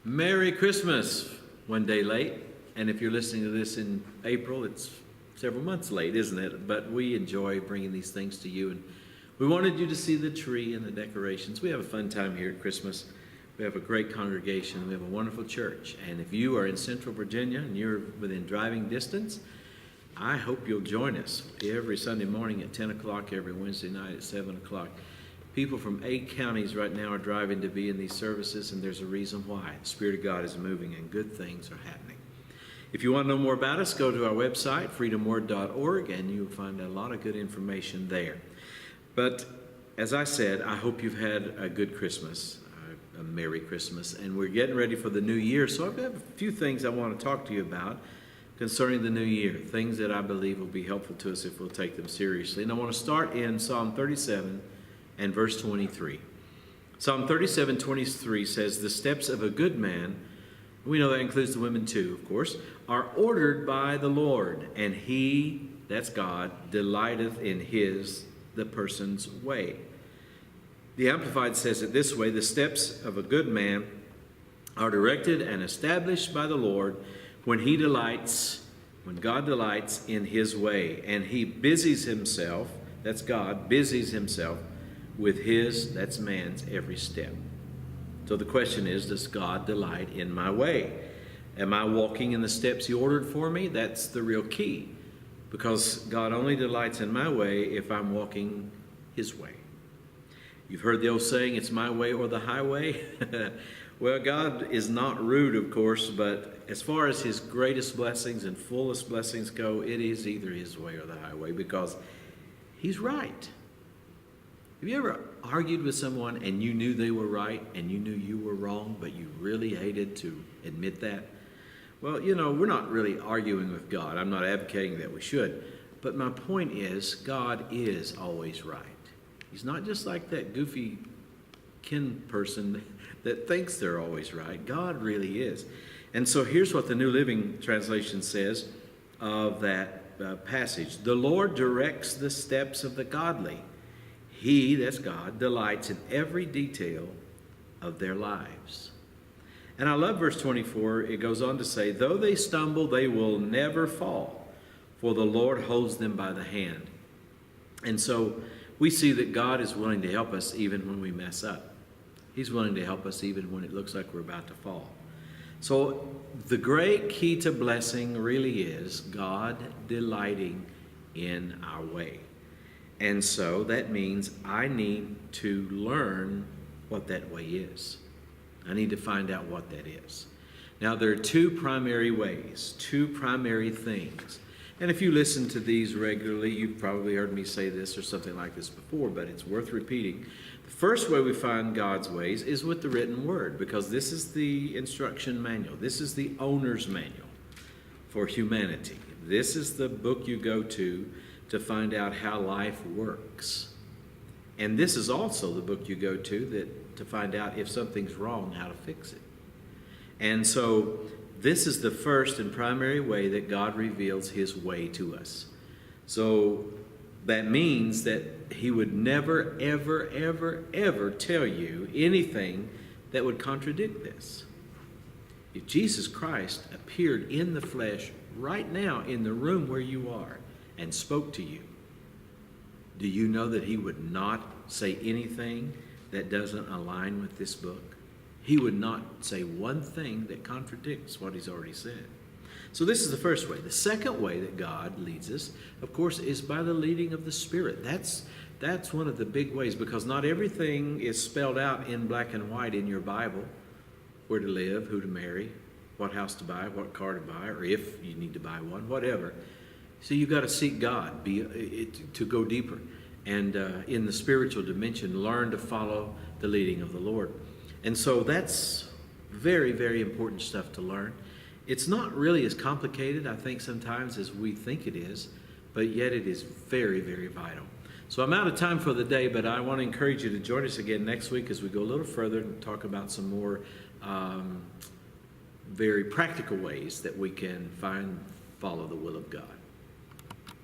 Merry Christmas, one day late. And if you're listening to this in April, it's several months late, isn't it? But we enjoy bringing these things to you. And we wanted you to see the tree and the decorations. We have a fun time here at Christmas. We have a great congregation. We have a wonderful church. And if you are in Central Virginia and you're within driving distance, I hope you'll join us every Sunday morning at 10 o'clock, every Wednesday night at 7 o'clock. People from 8 counties right now are driving to be in these services, and there's a reason why. The Spirit of God is moving, and good things are happening. If you want to know more about us, go to our website, freedomword.org, and you'll find a lot of good information there. But as I said, I hope you've had a good Christmas, a Merry Christmas, and we're getting ready for the new year. So I've got a few things I want to talk to you about concerning the new year, things that I believe will be helpful to us if we'll take them seriously. And I want to start in Psalm 37 and verse 23. Psalm 37:23 says, "The steps of a good man," we know that includes the women too, of course, "are ordered by the Lord, and he," that's God, "delighteth in the person's way." The Amplified says it this way: "The steps of a good man are directed and established by the Lord when God delights in his way, and he busies himself," that's God, "busies himself with that's man's, every step." So the question is, does God delight in my way? Am I walking in the steps he ordered for me? That's the real key, because God only delights in my way if I'm walking his way. You've heard the old saying, "It's my way or the highway." Well, God is not rude, of course, but as far as his greatest blessings and fullest blessings go, it is either his way or the highway, because he's right. Have you ever argued with someone and you knew they were right and you knew you were wrong, but you really hated to admit that? Well, we're not really arguing with God. I'm not advocating that we should. But my point is, God is always right. He's not just like that goofy kin person that thinks they're always right. God really is. And so here's what the New Living Translation says of that passage. "The Lord directs the steps of the godly. He," that's God, "delights in every detail of their lives." And I love verse 24. It goes on to say, "Though they stumble, they will never fall, for the Lord holds them by the hand." And so we see that God is willing to help us even when we mess up. He's willing to help us even when it looks like we're about to fall. So the great key to blessing really is God delighting in our way. And so that means I need to learn what that way is. I need to find out what that is. Now, there are two primary ways, two primary things. And if you listen to these regularly, you've probably heard me say this or something like this before, but it's worth repeating. The first way we find God's ways is with the written word, because this is the instruction manual. This is the owner's manual for humanity. This is the book you go to find out how life works. And this is also the book you go to find out if something's wrong, how to fix it. And so this is the first and primary way that God reveals his way to us. So that means that he would never, ever, ever, ever tell you anything that would contradict this. If Jesus Christ appeared in the flesh right now in the room where you are and spoke to you, do you know that he would not say anything that doesn't align with this book? He would not say one thing that contradicts what he's already said. So this is the first way. The second way that God leads us, of course, is by the leading of the Spirit. That's one of the big ways, because not everything is spelled out in black and white in your Bible. Where to live, who to marry, what house to buy, what car to buy, or if you need to buy one, whatever. So you've got to seek God to go deeper. And in the spiritual dimension, learn to follow the leading of the Lord. And so that's very, very important stuff to learn. It's not really as complicated, I think, sometimes as we think it is, but yet it is very, very vital. So I'm out of time for the day, but I want to encourage you to join us again next week as we go a little further and talk about some more very practical ways that we can follow the will of God.